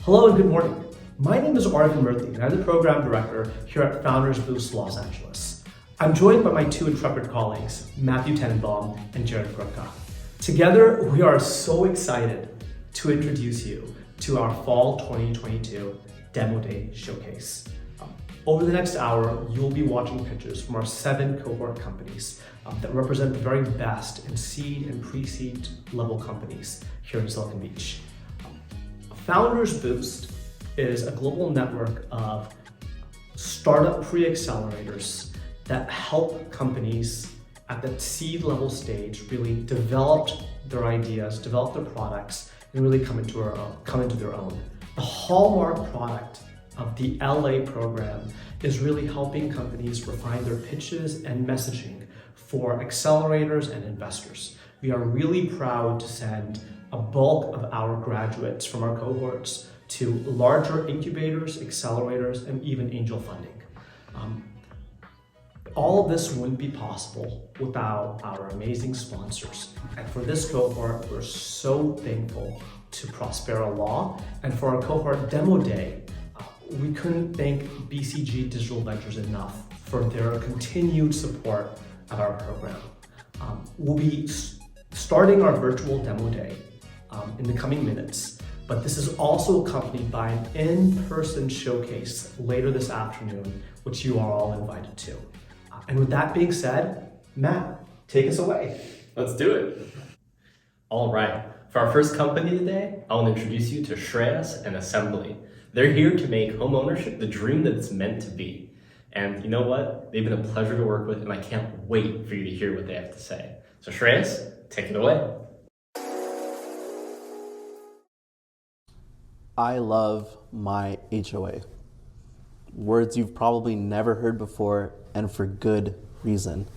Hello and good morning. My name is Arvind Murthy and I'm the Program Director here at Foundersboost Los Angeles. I'm joined by my two intrepid colleagues, Matthew Tenenbaum and Jared Grubka. Together, we are so excited to introduce you to our Fall 2022 Demo Day Showcase. Over the next hour, you'll be watching pitches from our 7 cohort companies that represent the very best in seed and pre-seed level companies here in Silicon Beach. Foundersboost is a global network of startup pre-accelerators that help companies at the seed level stage really develop their ideas, develop their products, and really come into their own. The hallmark product of the LA program is really helping companies refine their pitches and messaging for accelerators and investors. We are really proud to send a bulk of our graduates from our cohorts to larger incubators, accelerators, and even angel funding. All of this wouldn't be possible without our amazing sponsors. And for this cohort, we're so thankful to Prospera Law. And for our cohort demo day, we couldn't thank BCG Digital Ventures enough for their continued support of our program. We'll be starting our virtual demo day in the coming minutes, but this is also accompanied by an in-person showcase later this afternoon, which you are all invited to. And with that being said, Matt, take us away. Let's do it. All right, for our first company today, I want to introduce you to Shreyas and Assembly. They're here to make home ownership the dream that it's meant to be. And you know what? They've been a pleasure to work with, and I can't wait for you to hear what they have to say. So Shreyas, take it away. I love my HOA. Words you've probably never heard before, and for good reason.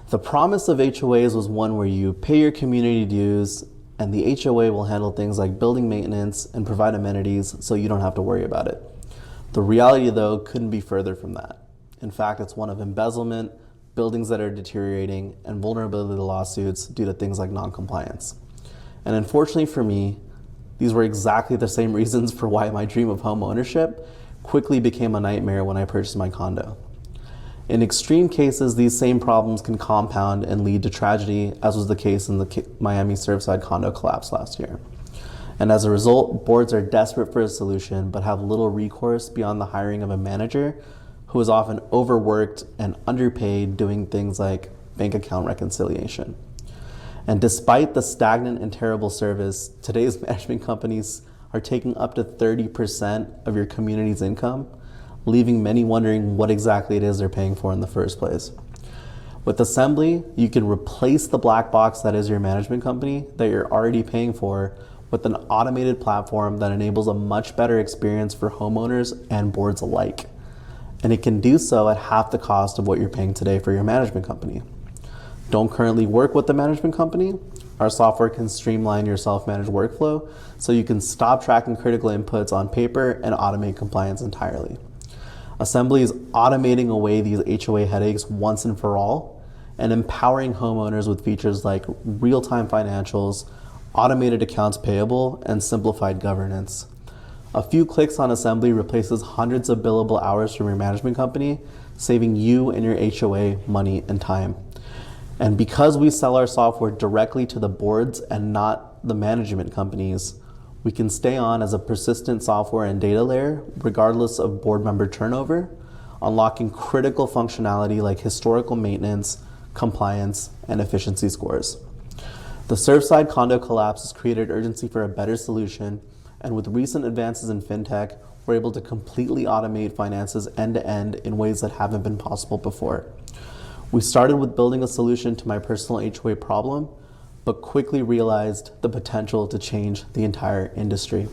The promise of HOAs was one where you pay your community dues and the HOA will handle things like building maintenance and provide amenities so you don't have to worry about it. The reality though couldn't be further from that. In fact, it's one of embezzlement, buildings that are deteriorating, and vulnerability lawsuits due to things like non-compliance. And unfortunately for me, these were exactly the same reasons for why my dream of home ownership quickly became a nightmare when I purchased my condo. In extreme cases, these same problems can compound and lead to tragedy, as was the case in the Miami Surfside condo collapse last year. And as a result, boards are desperate for a solution, but have little recourse beyond the hiring of a manager who is often overworked and underpaid doing things like bank account reconciliation. And despite the stagnant and terrible service, today's management companies are taking up to 30% of your community's income, leaving many wondering what exactly it is they're paying for in the first place. With Assembly, you can replace the black box that is your management company that you're already paying for with an automated platform that enables a much better experience for homeowners and boards alike. And it can do so at half the cost of what you're paying today for your management company. Don't currently work with the management company? Our software can streamline your self-managed workflow so you can stop tracking critical inputs on paper and automate compliance entirely. Assembly is automating away these HOA headaches once and for all and empowering homeowners with features like real-time financials, automated accounts payable, and simplified governance. A few clicks on Assembly replaces hundreds of billable hours from your management company, saving you and your HOA money and time. And because we sell our software directly to the boards and not the management companies, we can stay on as a persistent software and data layer regardless of board member turnover, unlocking critical functionality like historical maintenance, compliance, and efficiency scores. The Surfside condo collapse has created urgency for a better solution, and with recent advances in fintech, we're able to completely automate finances end-to-end in ways that haven't been possible before. We started with building a solution to my personal HOA problem, but quickly realized the potential to change the entire industry.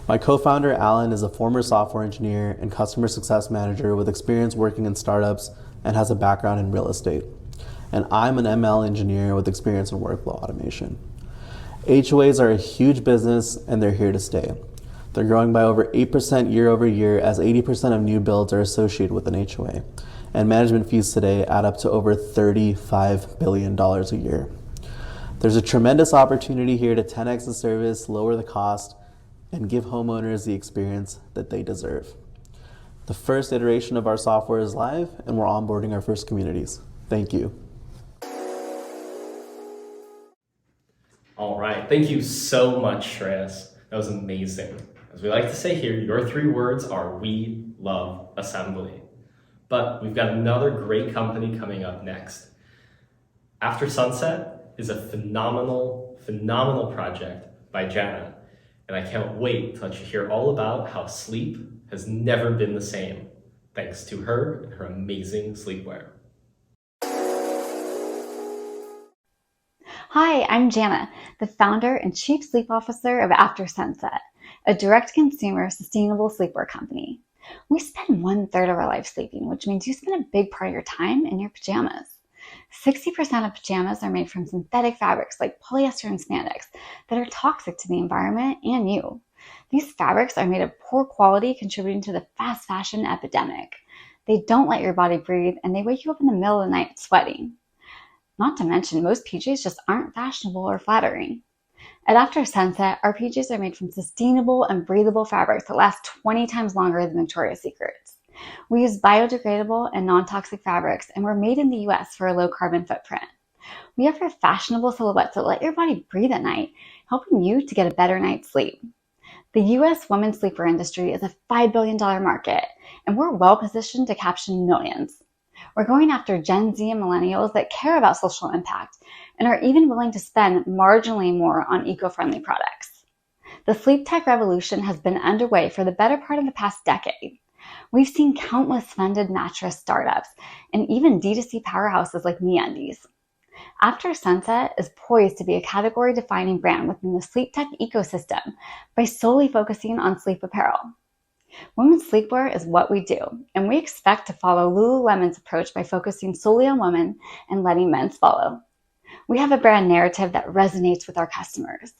My co-founder, Alan, is a former software engineer and customer success manager with experience working in startups and has a background in real estate. And I'm an ML engineer with experience in workflow automation. HOAs are a huge business and they're here to stay. They're growing by over 8% year over year as 80% of new builds are associated with an HOA. And management fees today add up to over $35 billion a year. There's a tremendous opportunity here to 10x the service, lower the cost, and give homeowners the experience that they deserve. The first iteration of our software is live, and we're onboarding our first communities. Thank you. All right, thank you so much, Shreyas. That was amazing. As we like to say here, your 3 words are "we love assembly." But we've got another great company coming up next. After Sunset is a phenomenal project by Jana, and I can't wait to let you hear all about how sleep has never been the same, thanks to her and her amazing sleepwear. Hi, I'm Jana, the founder and chief sleep officer of After Sunset, a direct-to-consumer sustainable sleepwear company. We spend 1/3 of our life sleeping, which means you spend a big part of your time in your pajamas. 60% of pajamas are made from synthetic fabrics like polyester and spandex that are toxic to the environment and you. These fabrics are made of poor quality, contributing to the fast fashion epidemic. They don't let your body breathe, and they wake you up in the middle of the night sweating. Not to mention, most PJs just aren't fashionable or flattering. At After Sunset, our PJs are made from sustainable and breathable fabrics that last 20 times longer than Victoria's Secret's. We use biodegradable and non-toxic fabrics, and we're made in the US for a low carbon footprint. We offer fashionable silhouettes that let your body breathe at night, helping you to get a better night's sleep. The US women's sleepwear industry is a $5 billion market, and we're well positioned to capture millions. We're going after Gen Z and millennials that care about social impact and are even willing to spend marginally more on eco-friendly products. The sleep tech revolution has been underway for the better part of the past decade. We've seen countless funded mattress startups and even D2C powerhouses like MeUndies. After Sunset is poised to be a category-defining brand within the sleep tech ecosystem by solely focusing on sleep apparel. Women's sleepwear is what we do, and we expect to follow Lululemon's approach by focusing solely on women and letting men follow. We have a brand narrative that resonates with our customers,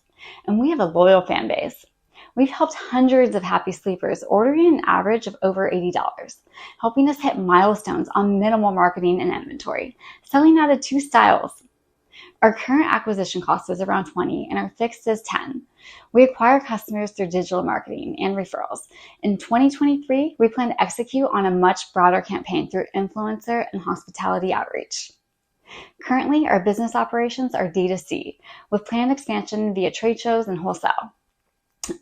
and we have a loyal fan base. We've helped hundreds of happy sleepers ordering an average of over $80, helping us hit milestones on minimal marketing and inventory, selling out of 2 styles. Our current acquisition cost is around $20 and our fixed is $10. We acquire customers through digital marketing and referrals. In 2023, we plan to execute on a much broader campaign through influencer and hospitality outreach. Currently, our business operations are D2C, with planned expansion via trade shows and wholesale.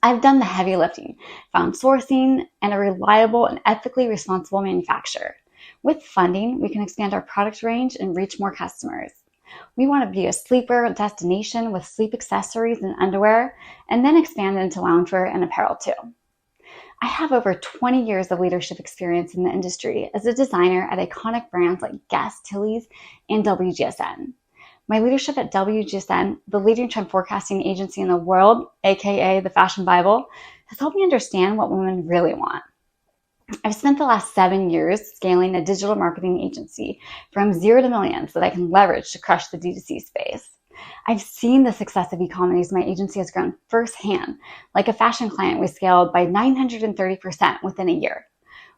I've done the heavy lifting, found sourcing, and a reliable and ethically responsible manufacturer. With funding, we can expand our product range and reach more customers. We want to be a sleepwear destination with sleep accessories and underwear, and then expand into loungewear and apparel too. I have over 20 years of leadership experience in the industry as a designer at iconic brands like Guess, Tilly's, and WGSN. My leadership at WGSN, the leading trend forecasting agency in the world, aka the Fashion Bible, has helped me understand what women really want. I've spent the last 7 years scaling a digital marketing agency from 0 to millions that I can leverage to crush the D2C space. I've seen the success of e-commerce my agency has grown firsthand. Like a fashion client, we scaled by 930% within a year.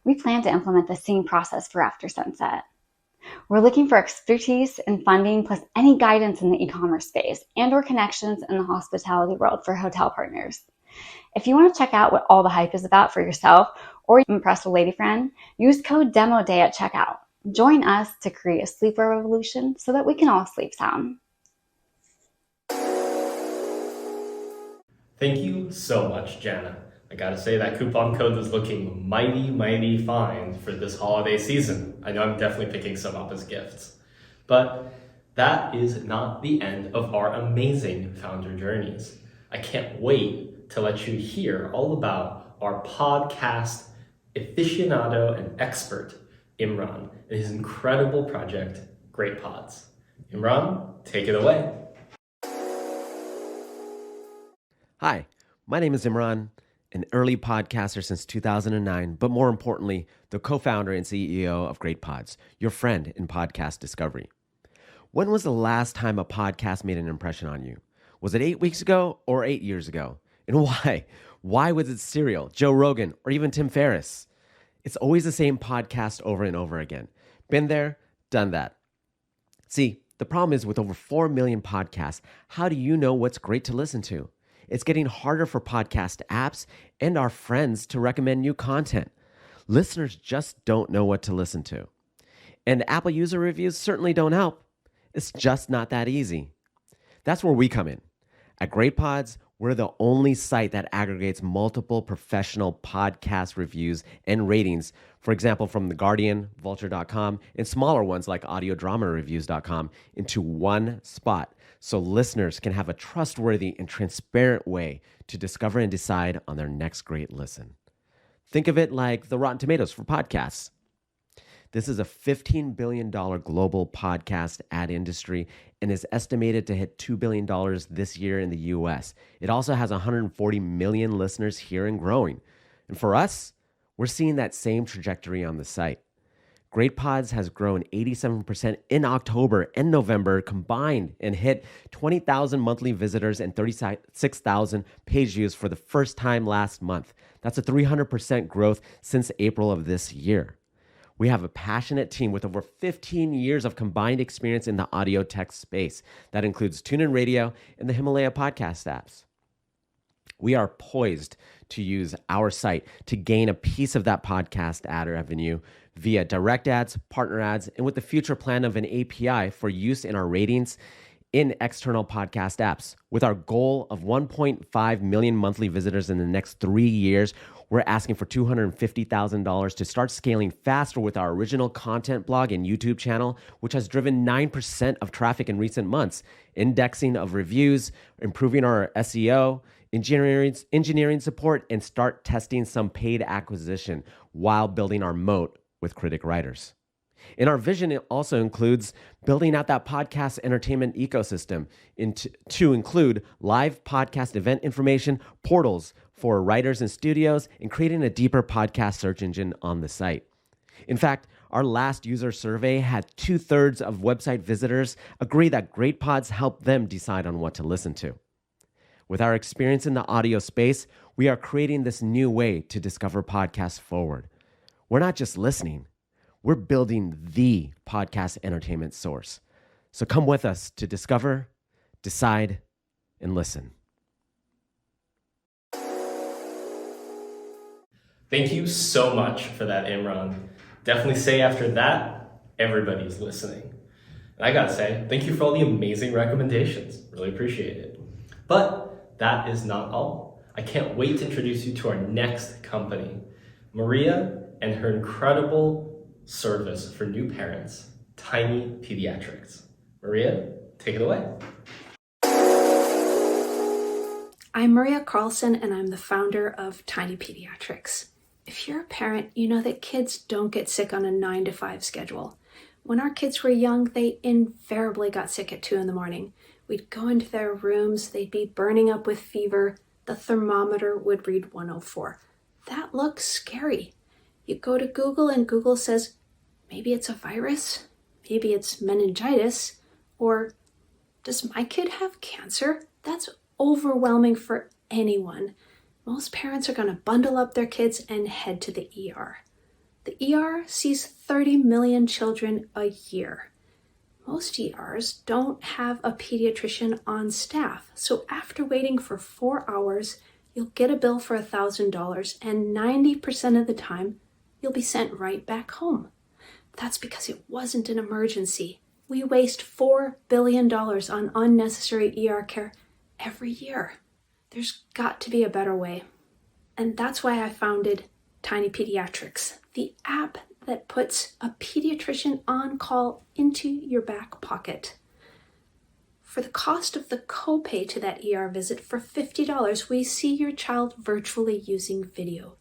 We plan to implement the same process for After Sunset. We're looking for expertise and funding, plus any guidance in the e-commerce space and/or connections in the hospitality world for hotel partners. If you want to check out what all the hype is about for yourself or impress a lady friend, use code DEMODAY at checkout. Join us to create a sleepwear revolution so that we can all sleep sound. Thank you so much, Jana. I gotta say that coupon code is looking mighty fine for this holiday season. I know I'm definitely picking some up as gifts. But that is not the end of our amazing founder journeys. I can't wait to let you hear all about our podcast aficionado and expert, Imran, and his incredible project, Great Pods. Imran, take it away. Hi, my name is Imran, an early podcaster since 2009, but more importantly, the co-founder and CEO of Great Pods, your friend in podcast discovery. When was the last time a podcast made an impression on you? Was it 8 weeks ago or 8 years ago? And why? Why was it Serial, Joe Rogan, or even Tim Ferriss? It's always the same podcast over and over again. Been there, done that. See, the problem is with over 4 million podcasts, how do you know what's great to listen to? It's getting harder for podcast apps and our friends to recommend new content. Listeners just don't know what to listen to. And Apple user reviews certainly don't help. It's just not that easy. That's where we come in. At Great Pods, we're the only site that aggregates multiple professional podcast reviews and ratings, for example, from The Guardian, Vulture.com, and smaller ones like AudioDramaReviews.com into one spot so listeners can have a trustworthy and transparent way to discover and decide on their next great listen. Think of it like the Rotten Tomatoes for podcasts. This is a $15 billion global podcast ad industry and is estimated to hit $2 billion this year in the US. It also has 140 million listeners here and growing. And for us, we're seeing that same trajectory on the site. Great Pods has grown 87% in October and November combined and hit 20,000 monthly visitors and 36,000 page views for the first time last month. That's a 300% growth since April of this year. We have a passionate team with over 15 years of combined experience in the audio tech space. That includes TuneIn Radio and the Himalaya podcast apps. We are poised to use our site to gain a piece of that podcast ad revenue via direct ads, partner ads, and with the future plan of an API for use in our ratings in external podcast apps. With our goal of 1.5 million monthly visitors in the next 3 years, we're asking for $250,000 to start scaling faster with our original content blog and YouTube channel, which has driven 9% of traffic in recent months, indexing of reviews, improving our SEO, engineering support, and start testing some paid acquisition while building our moat with critic writers. And our vision also includes building out that podcast entertainment ecosystem to include live podcast event information, portals for writers and studios, and creating a deeper podcast search engine on the site. In fact, our last user survey had 2/3 of website visitors agree that Great Pods help them decide on what to listen to. With our experience in the audio space, we are creating this new way to discover podcasts forward. We're not just listening. We're building the podcast entertainment source. So come with us to discover, decide, and listen. Thank you so much for that, Imran. Definitely say after that, everybody's listening. And I gotta say, thank you for all the amazing recommendations. Really appreciate it. But that is not all. I can't wait to introduce you to our next company, Maria and her incredible service for new parents, Tiny Pediatrics. Maria, take it away. I'm Maria Carlson, and I'm the founder of Tiny Pediatrics. If you're a parent, you know that kids don't get sick on a 9-to-5 schedule. When our kids were young, they invariably got sick at 2 a.m. We'd go into their rooms, they'd be burning up with fever, the thermometer would read 104. That looks scary. You go to Google and Google says, maybe it's a virus, maybe it's meningitis, or does my kid have cancer? That's overwhelming for anyone. Most parents are going to bundle up their kids and head to the ER. The ER sees 30 million children a year. Most ERs don't have a pediatrician on staff, so after waiting for 4 hours, you'll get a bill for $1,000, and 90% of the time, you'll be sent right back home. That's because it wasn't an emergency. We waste $4 billion on unnecessary ER care every year. There's got to be a better way. And that's why I founded Tiny Pediatrics, the app that puts a pediatrician on call into your back pocket. For the cost of the copay to that ER visit, for $50, we see your child virtually using video.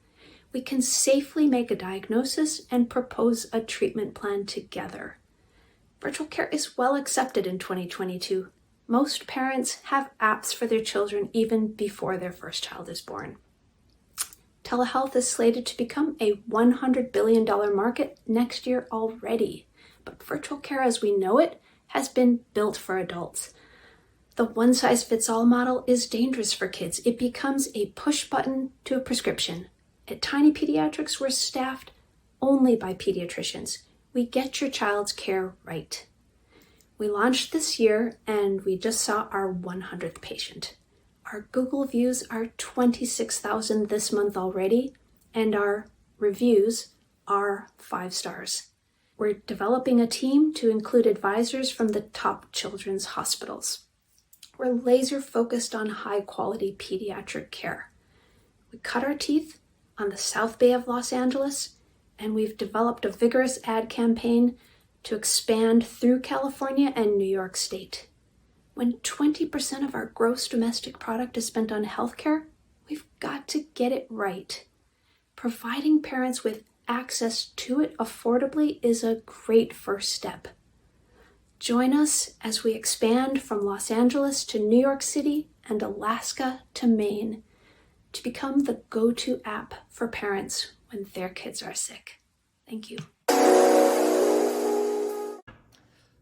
We can safely make a diagnosis and propose a treatment plan together. Virtual care is well accepted in 2022. Most parents have apps for their children even before their first child is born. Telehealth is slated to become a $100 billion market next year already, but virtual care as we know it has been built for adults. The one-size-fits-all model is dangerous for kids. It becomes a push button to a prescription. At Tiny Pediatrics, we're staffed only by pediatricians. We get your child's care right. We launched this year and we just saw our 100th patient. Our Google views are 26,000 this month already, and our reviews are 5 stars. We're developing a team to include advisors from the top children's hospitals. We're laser focused on high quality pediatric care. We cut our teeth on the South Bay of Los Angeles, and we've developed a vigorous ad campaign to expand through California and New York State. When 20% of our gross domestic product is spent on healthcare, we've got to get it right. Providing parents with access to it affordably is a great first step. Join us as we expand from Los Angeles to New York City and Alaska to Maine to become the go-to app for parents when their kids are sick. Thank you.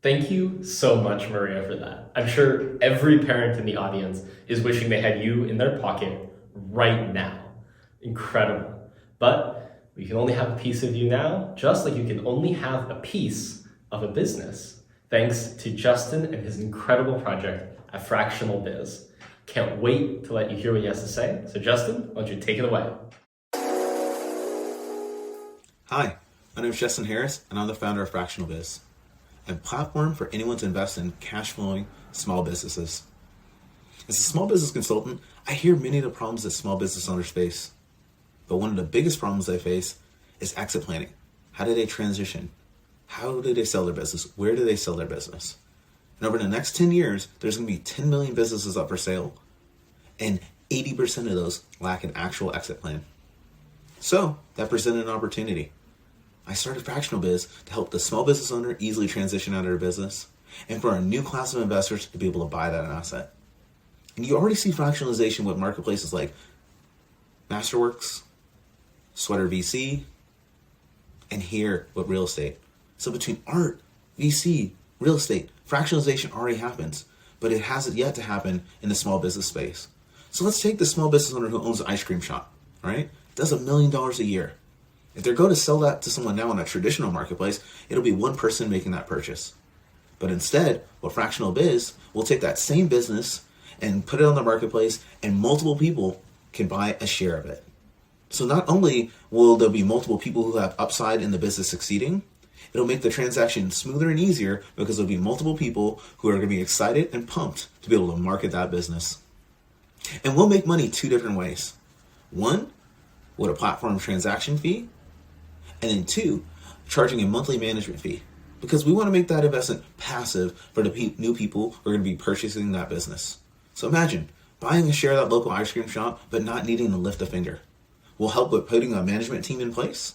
Thank you so much, Maria, for that. I'm sure every parent in the audience is wishing they had you in their pocket right now. Incredible. But we can only have a piece of you now, just like you can only have a piece of a business. Thanks to Justin and his incredible project at Fractional Biz. Can't wait to let you hear what he has to say. So Justin, why don't you take it away? Hi, my name is Justin Harris, and I'm the founder of Fractional Biz, a platform for anyone to invest in cash-flowing small businesses. As a small business consultant, I hear many of the problems that small business owners face. But one of the biggest problems they face is exit planning. How do they transition? How do they sell their business? Where do they sell their business? And over the next 10 years, there's going to be 10 million businesses up for sale, and 80% of those lack an actual exit plan. So that presented an opportunity. I started Fractional Biz to help the small business owner easily transition out of their business, and for a new class of investors to be able to buy that asset. And you already see fractionalization with marketplaces like Masterworks, Sweater VC, and here with real estate. So between art, VC, real estate, fractionalization already happens, but it hasn't yet to happen in the small business space. So let's take the small business owner who owns an ice cream shop, right? Does $1 million a year. If they're going to sell that to someone now on a traditional marketplace, it'll be one person making that purchase. But instead, with Fractional Biz, we'll take that same business and put it on the marketplace, and multiple people can buy a share of it. So not only will there be multiple people who have upside in the business succeeding, it'll make the transaction smoother and easier because there'll be multiple people who are going to be excited and pumped to be able to market that business. And we'll make money 2 different ways. 1, with a platform transaction fee, and then 2, charging a monthly management fee, because we want to make that investment passive for the new people who are going to be purchasing that business. So imagine buying a share of that local ice cream shop, but not needing to lift a finger. We'll help with putting a management team in place.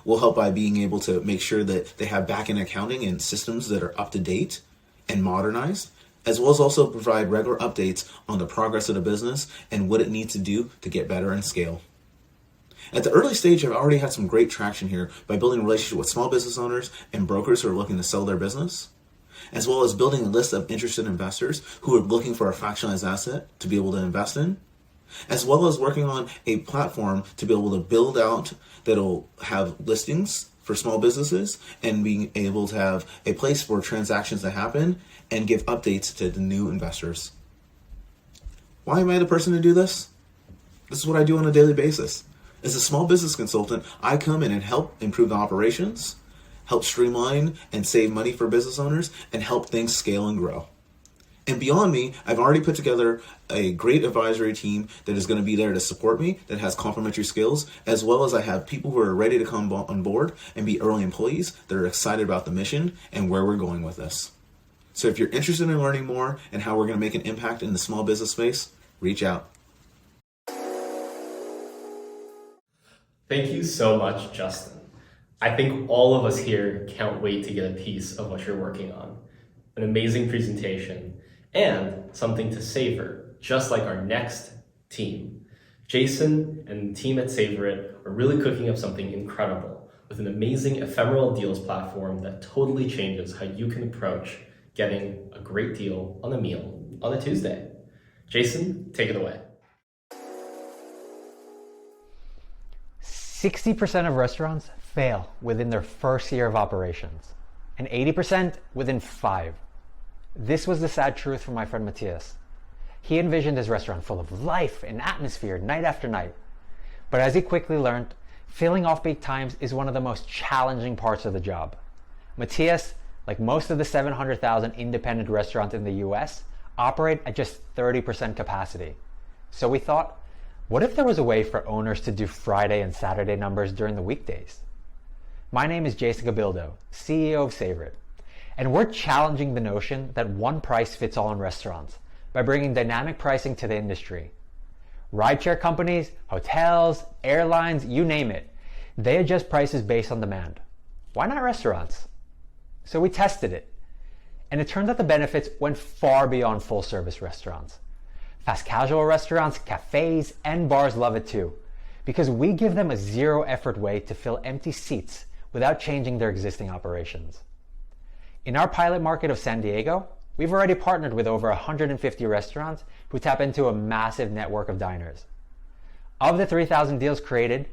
We'll help by being able to make sure that they have back-end accounting and systems that are up to date and modernized, as well as also provide regular updates on the progress of the business and what it needs to do to get better and scale. At the early stage, I've already had some great traction here by building a relationship with small business owners and brokers who are looking to sell their business, as well as building a list of interested investors who are looking for a fractionalized asset to be able to invest in, as well as working on a platform to be able to build out that'll have listings for small businesses and being able to have a place for transactions to happen and give updates to the new investors. Why am I the person to do this? This is what I do on a daily basis. As a small business consultant, I come in and help improve the operations, help streamline and save money for business owners, and help things scale and grow. And beyond me, I've already put together a great advisory team that is going to be there to support me, that has complementary skills, as well as I have people who are ready to come on board and be early employees that are excited about the mission and where we're going with this. So if you're interested in learning more and how we're going to make an impact in the small business space, reach out. Thank you so much, Justin. I think all of us here can't wait to get a piece of what you're working on. An amazing presentation and something to savor, just like our next team. Jason and the team at Savor It are really cooking up something incredible with an amazing ephemeral deals platform that totally changes how you can approach getting a great deal on a meal on a Tuesday. Jason, take it away. 60% of restaurants fail within their first year of operations, and 80% within 5. This was the sad truth for my friend Matthias. He envisioned his restaurant full of life and atmosphere night after night. But as he quickly learned, filling off-peak times is one of the most challenging parts of the job. Matthias, like most of the 700,000 independent restaurants in the US, operate at just 30% capacity. So we thought, what if there was a way for owners to do Friday and Saturday numbers during the weekdays? My name is Jason Gabildo, CEO of Savor It, and we're challenging the notion that one price fits all in restaurants by bringing dynamic pricing to the industry. Rideshare companies, hotels, airlines, you name it, they adjust prices based on demand. Why not restaurants? So we tested it, and it turns out the benefits went far beyond full-service restaurants. Fast casual restaurants, cafes, and bars love it too, because we give them a zero-effort way to fill empty seats without changing their existing operations. In our pilot market of San Diego, we've already partnered with over 150 restaurants who tap into a massive network of diners. Of the 3,000 deals created,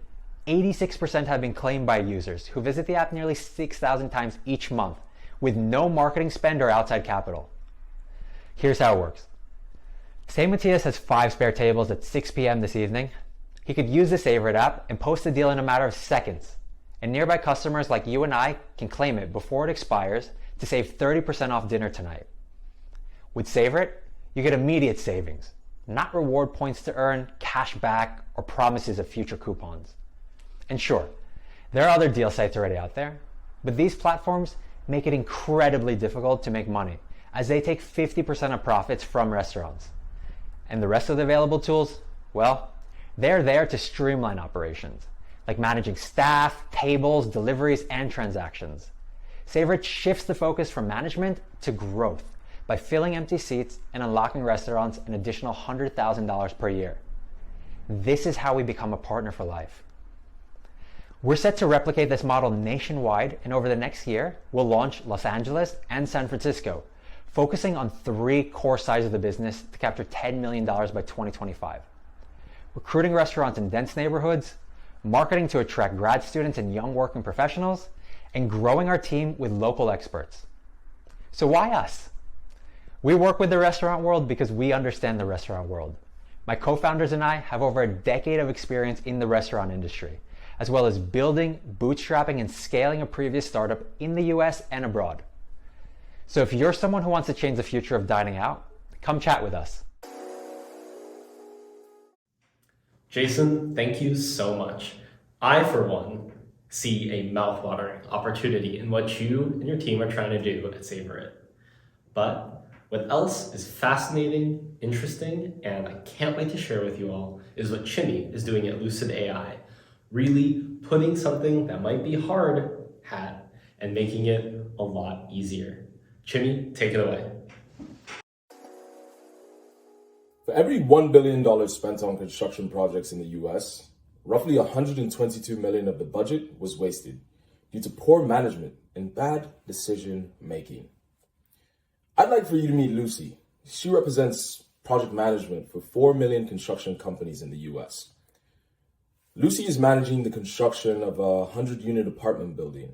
86% have been claimed by users who visit the app nearly 6,000 times each month with no marketing spend or outside capital. Here's how it works. Say Matthias has 5 spare tables at 6 p.m. this evening. He could use the Savor It app and post the deal in a matter of seconds. And nearby customers like you and I can claim it before it expires to save 30% off dinner tonight. With Savor It, you get immediate savings, not reward points to earn, cash back, or promises of future coupons. And sure, there are other deal sites already out there, but these platforms make it incredibly difficult to make money as they take 50% of profits from restaurants. And the rest of the available tools, well, they're there to streamline operations, like managing staff, tables, deliveries, and transactions. Savor It shifts the focus from management to growth by filling empty seats and unlocking restaurants an additional $100,000 per year. This is how we become a partner for life. We're set to replicate this model nationwide, and over the next year, we'll launch Los Angeles and San Francisco, focusing on 3 core sides of the business to capture $10 million by 2025. Recruiting restaurants in dense neighborhoods, marketing to attract grad students and young working professionals, and growing our team with local experts. So why us? We work with the restaurant world because we understand the restaurant world. My co-founders and I have over a decade of experience in the restaurant industry, as well as building, bootstrapping, and scaling a previous startup in the US and abroad. So if you're someone who wants to change the future of dining out, come chat with us. Jason, thank you so much. I, for one, see a mouthwatering opportunity in what you and your team are trying to do at Savor It. But what else is fascinating, interesting, and I can't wait to share with you all is what Chimmy is doing at Lucid AI, really putting something that might be hard hat and making it a lot easier. Chimmy, take it away. For every $1 billion spent on construction projects in the US, roughly $122 million of the budget was wasted due to poor management and bad decision making. I'd like for you to meet Lucy. She represents project management for 4 million construction companies in the US. Lucy is managing the construction of a 100-unit apartment building.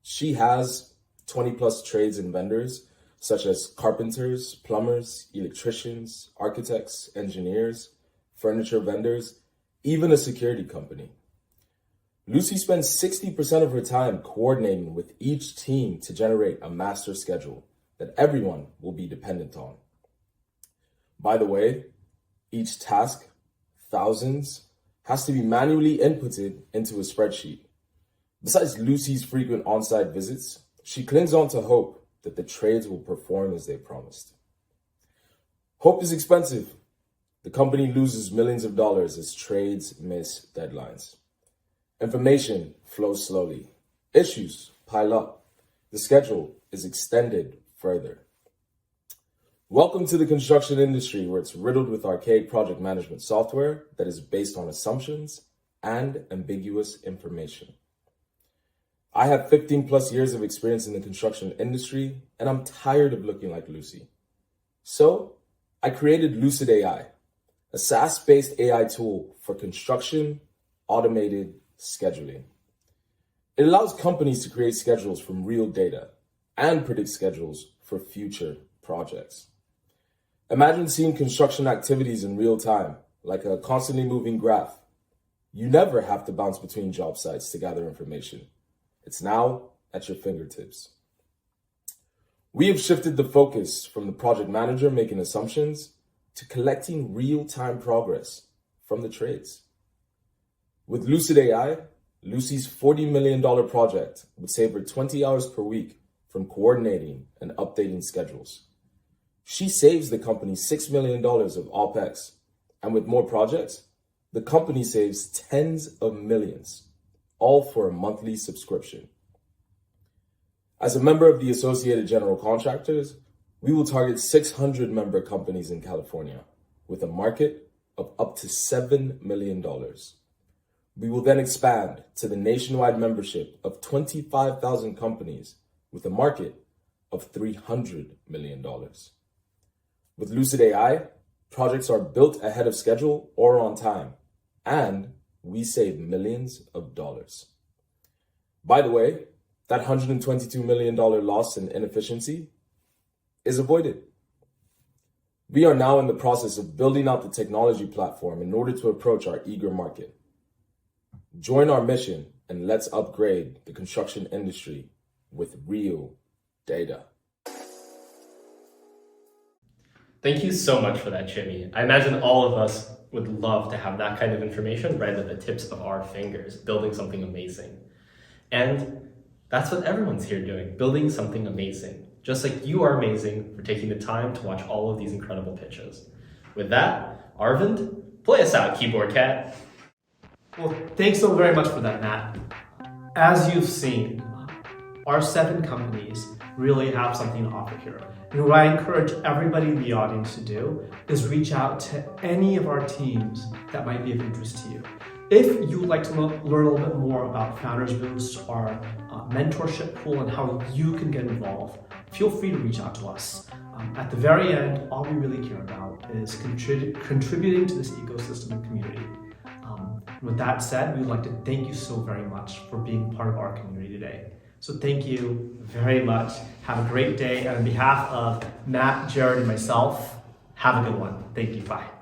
She has 20 plus trades and vendors, such as carpenters, plumbers, electricians, architects, engineers, furniture vendors, even a security company. Lucy spends 60% of her time coordinating with each team to generate a master schedule that everyone will be dependent on. By the way, each task, thousands, has to be manually inputted into a spreadsheet. Besides Lucy's frequent on-site visits, she clings on to hope that the trades will perform as they promised. Hope is expensive. The company loses millions of dollars as trades miss deadlines. Information flows slowly. Issues pile up. The schedule is extended further. Welcome to the construction industry, where it's riddled with archaic project management software that is based on assumptions and ambiguous information. I have 15 plus years of experience in the construction industry, and I'm tired of looking like Lucy. So I created Lucid AI, a SaaS-based AI tool for construction automated scheduling. It allows companies to create schedules from real data and predict schedules for future projects. Imagine seeing construction activities in real time, like a constantly moving graph. You never have to bounce between job sites to gather information. It's now at your fingertips. We have shifted the focus from the project manager making assumptions to collecting real-time progress from the trades. With Lucid AI, Lucy's $40 million project would save her 20 hours per week from coordinating and updating schedules. She saves the company $6 million of OPEX, and with more projects, the company saves tens of millions, all for a monthly subscription. As a member of the Associated General Contractors, we will target 600 member companies in California with a market of up to $7 million. We will then expand to the nationwide membership of 25,000 companies with a market of $300 million. With Lucid AI, projects are built ahead of schedule or on time, and we save millions of dollars. By the way, that $122 million loss in inefficiency is avoided. We are now in the process of building out the technology platform in order to approach our eager market. Join our mission and let's upgrade the construction industry with real data. Thank you so much for that, Jimmy. I imagine all of us would love to have that kind of information right at the tips of our fingers, building something amazing. And that's what everyone's here doing, building something amazing. Just like you are amazing for taking the time to watch all of these incredible pitches. With that, Arvind, play us out, keyboard cat. Well, thanks so very much for that, Matt. As you've seen, our 7 companies really have something to offer here. And what I encourage everybody in the audience to do is reach out to any of our teams that might be of interest to you. If you would like to learn a little bit more about Foundersboost, our mentorship pool, and how you can get involved, feel free to reach out to us. At the very end, all we really care about is contributing to this ecosystem and community. With that said, we'd like to thank you so very much for being part of our community today. So thank you very much. Have a great day. And on behalf of Matt, Jared, and myself, have a good one. Thank you. Bye.